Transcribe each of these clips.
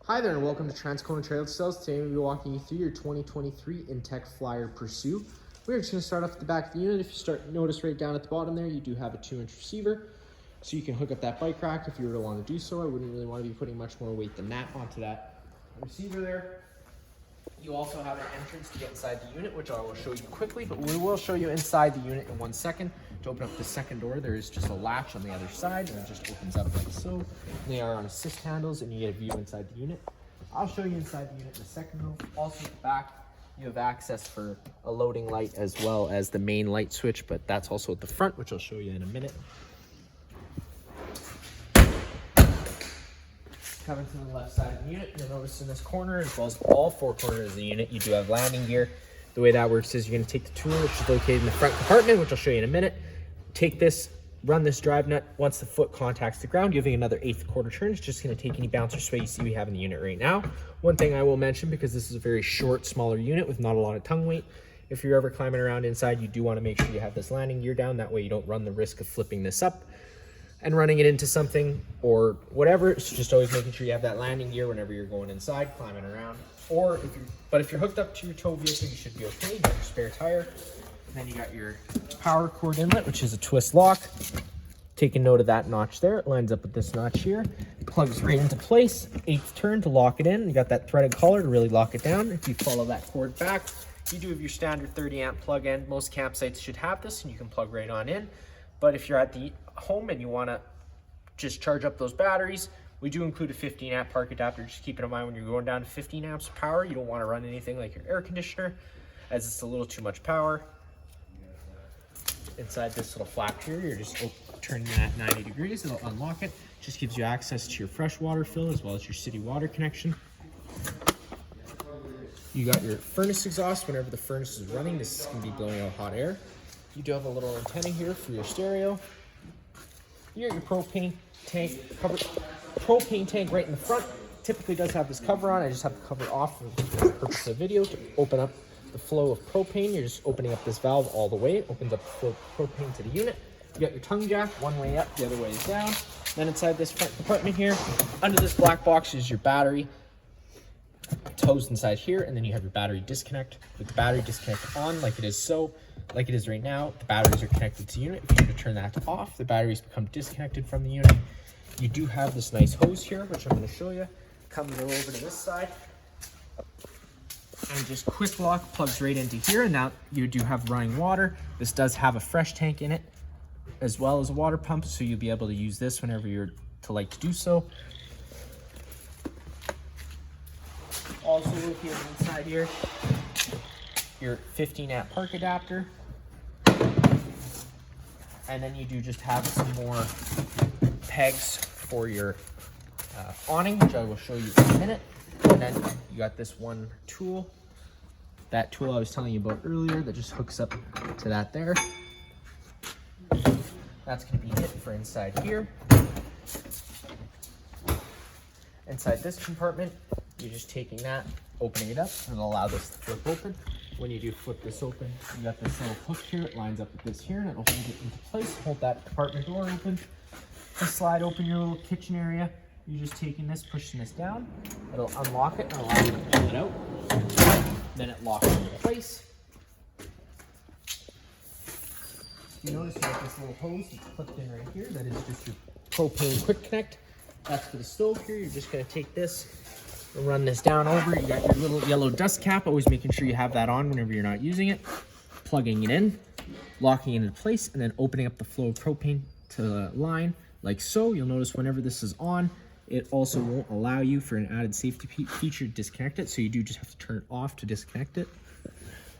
Hi there and welcome to Transcona Trailer Sales. Today we'll be walking you through your 2023 Intech Flyer Pursue. We're just going to start off at the back of the unit. If you notice right down at the bottom there, you do have a 2-inch receiver. So you can hook up that bike rack if you were to want to do so. I wouldn't really want to be putting much more weight than that onto that receiver there. You also have an entrance to get inside the unit, which I will show you quickly, but we will show you inside the unit in 1 second. To open up the second door, there is just a latch on the other side, and it just opens up like so. They are on assist handles, and you get a view inside the unit. I'll show you inside the unit in a second though. Also at the back, you have access for a loading light as well as the main light switch, but that's also at the front, which I'll show you in a minute. Coming to the left side of the unit, you'll notice in this corner, as well as all 4 corners of the unit, you do have landing gear. The way that works is you're going to take the tool, which is located in the front compartment, which I'll show you in a minute. Take this, run this drive nut. Once the foot contacts the ground, giving another 1/8 quarter turn. It's just going to take any bounce or sway you see we have in the unit right now. One thing I will mention, because this is a very short, smaller unit with not a lot of tongue weight, if you're ever climbing around inside, you do want to make sure you have this landing gear down. That way you don't run the risk of flipping this up and running it into something or whatever. So just always making sure you have that landing gear whenever you're going inside, climbing around. Or if you're hooked up to your tow vehicle, you should be okay. You got your spare tire. And then you got your power cord inlet, which is a twist lock. Taking note of that notch there. It lines up with this notch here. It plugs right into place. 1/8 turn to lock it in. You got that threaded collar to really lock it down. If you follow that cord back, you do have your standard 30 amp plug in. Most campsites should have this and you can plug right on in. But if you're at the home and you want to just charge up those batteries, we do include a 15 amp park adapter. Just keep it in mind when you're going down to 15 amps of power, you don't want to run anything like your air conditioner as it's a little too much power. Inside this little flap here, you're just turning that 90 degrees. It'll unlock it. Just gives you access to your fresh water fill as well as your city water connection. You got your furnace exhaust. Whenever the furnace is running, this is going to be blowing out hot air. You do have a little antenna here for your stereo. You got your propane tank cover. Propane tank right in the front. Typically does have this cover on. I just have the cover off for the purpose of video to open up the flow of propane. You're just opening up this valve all the way. It opens up the flow of propane to the unit. You got your tongue jack, one way up, the other way is down. Then inside this front compartment here, under this black box is your battery. It's hosed inside here, and then you have your battery disconnect. With the battery disconnect on, like it is right now, the batteries are connected to the unit. If you were to turn that off, the batteries become disconnected from the unit. You do have this nice hose here, which I'm going to show you. Comes over to this side. And just quick lock plugs right into here. And now you do have running water. This does have a fresh tank in it, as well as a water pump, so you'll be able to use this whenever you're to do so. Also located inside here, your 15 amp park adapter. And then you do just have some more pegs for your awning, which I will show you in a minute. And then you got this one tool. That tool I was telling you about earlier that just hooks up to that there. That's going to be it for inside here. Inside this compartment, you're just taking that, opening it up, and it'll allow this to flip open. When you do flip this open, you got this little hook here. It lines up with this here, and it'll hold it into place. Hold that compartment door open. Just slide open your little kitchen area. You're just taking this, pushing this down. It'll unlock it and allow you to pull it out. Then it locks into place. You notice you got this little hose that's clipped in right here. That is just your propane quick connect. That's for the stove here. You're just going to take this and run this down over. You got your little yellow dust cap. Always making sure you have that on whenever you're not using it. Plugging it in, locking it into place, and then opening up the flow of propane to the line like so. You'll notice whenever this is on, it also won't allow you, for an added safety feature, to disconnect it. So you do just have to turn it off to disconnect it.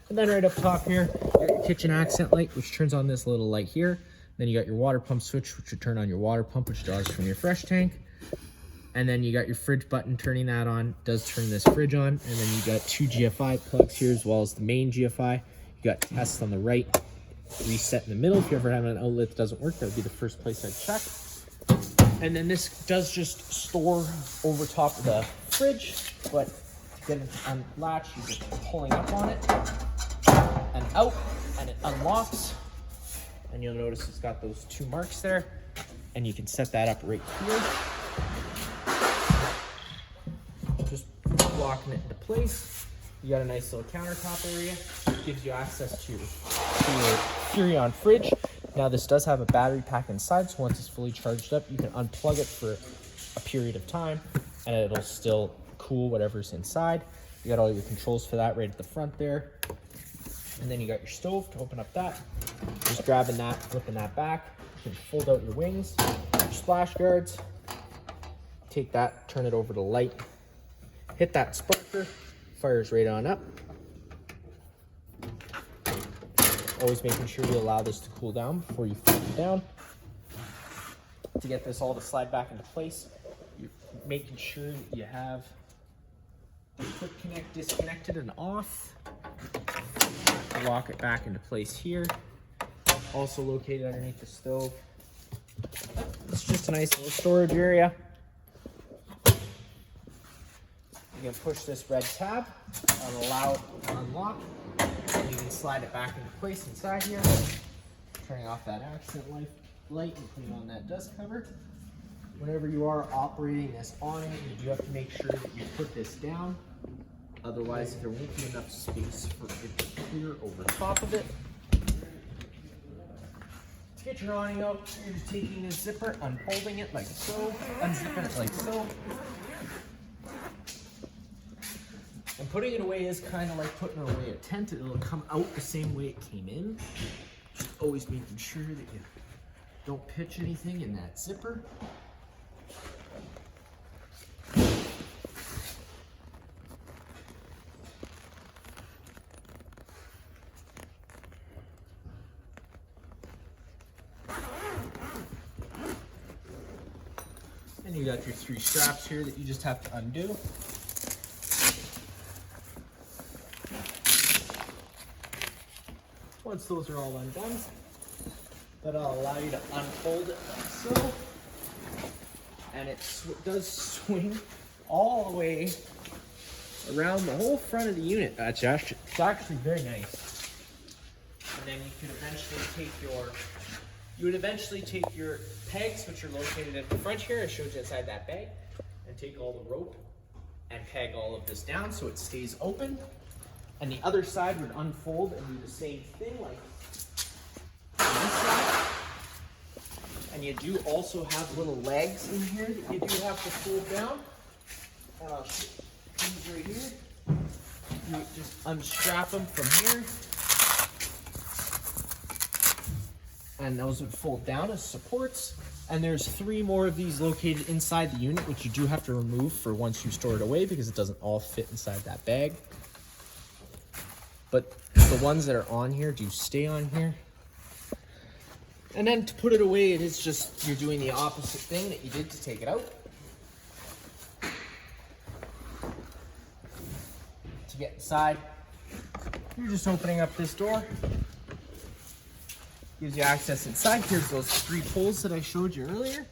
And then right up top here, your kitchen accent light, which turns on this little light here. Then you got your water pump switch, which will turn on your water pump, which draws from your fresh tank. And then you got your fridge button, turning that on, does turn this fridge on. And then you got 2 GFI plugs here, as well as the main GFI. You got test on the right, reset in the middle. If you ever have an outlet that doesn't work, that would be the first place I'd check. And then this does just store over top of the fridge, but to get it to unlatch, you're just pulling up on it and out, and it unlocks. And you'll notice it's got those 2 marks there, and you can set that up right here. locking it into place. You got a nice little countertop area. Gives you access to your Furrion fridge. Now this does have a battery pack inside, so once it's fully charged up, you can unplug it for a period of time and it'll still cool whatever's inside. You got all your controls for that right at the front there. And then you got your stove to open up that. Just grabbing that, flipping that back. You can fold out your wings, your splash guards. Take that, turn it over to light. Hit that sparker, fires right on up. Always making sure you allow this to cool down before you flip it down. To get this all to slide back into place, you're making sure that you have the quick connect disconnected and off. Lock it back into place here. Also located underneath the stove. It's just a nice little storage area. You can push this red tab and allow it to unlock. And you can slide it back into place inside here. Turning off that accent light and putting on that dust cover. Whenever you are operating this awning, you do have to make sure that you put this down. Otherwise, there won't be enough space for it to clear over top of it. To get your awning out, you're just taking this zipper, unfolding it like so, unzipping it like so. And putting it away is kind of like putting away a tent. It'll come out the same way it came in. Just always making sure that you don't pitch anything in that zipper. And you got your 3 straps here that you just have to undo. Once those are all undone, that'll allow you to unfold it like so. And it does swing all the way around the whole front of the unit. It's actually very nice. And then you would eventually take your pegs, which are located at the front here. I showed you inside that bag, and take all the rope and peg all of this down so it stays open. And the other side would unfold and do the same thing like on this side. And you do also have little legs in here that you do have to fold down. And I'll show these right here. You just unstrap them from here. And those would fold down as supports. And there's 3 more of these located inside the unit, which you do have to remove for once you store it away because it doesn't all fit inside that bag. But the ones that are on here do stay on here. And then to put it away, it is just, you're doing the opposite thing that you did to take it out. To get inside, you're just opening up this door. Gives you access inside. Here's those 3 poles that I showed you earlier.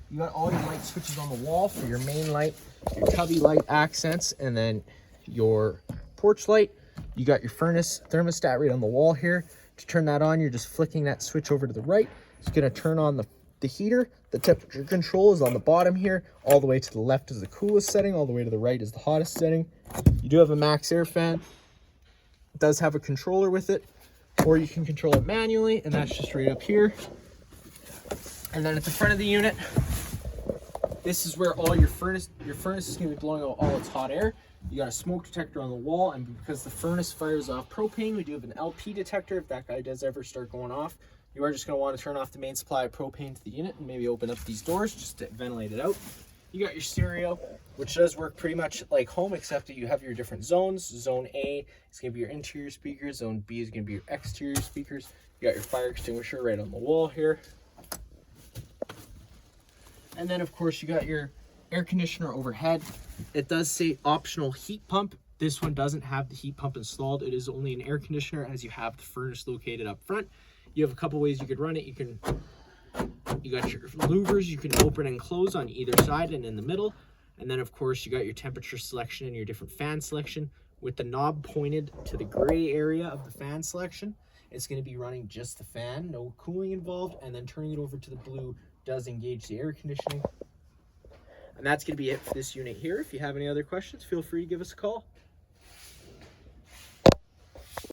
You got all your light switches on the wall for your main light, your cubby light accents, and then your porch light. You got your furnace thermostat right on the wall here. To turn that on, you're just flicking that switch over to the right. It's going to turn on the heater. The temperature control is on the bottom here. All the way to the left is the coolest setting. All the way to the right is the hottest setting. You do have a max air fan. It does have a controller with it. Or you can control it manually, and that's just right up here. And then at the front of the unit, this is where all your furnace is going to be blowing out all its hot air. You got a smoke detector on the wall, and because the furnace fires off propane, we do have an LP detector. If that guy does ever start going off, you are just going to want to turn off the main supply of propane to the unit and maybe open up these doors just to ventilate it out. You got your stereo, which does work pretty much like home, except that you have your different zones. Zone A is going to be your interior speakers. Zone B is going to be your exterior speakers. You got your fire extinguisher right on the wall here. And then, of course, you got your air conditioner overhead. It does say optional heat pump. This one doesn't have the heat pump installed. It is only an air conditioner, as you have the furnace located up front. You have a couple ways you could run it. You got your louvers you can open and close on either side and in the middle. And then, of course, you got your temperature selection and your different fan selection. With the knob pointed to the gray area of the fan selection, it's going to be running just the fan, no cooling involved. And then turning it over to the blue does engage the air conditioning. And that's going to be it for this unit here. If you have any other questions, feel free to give us a call.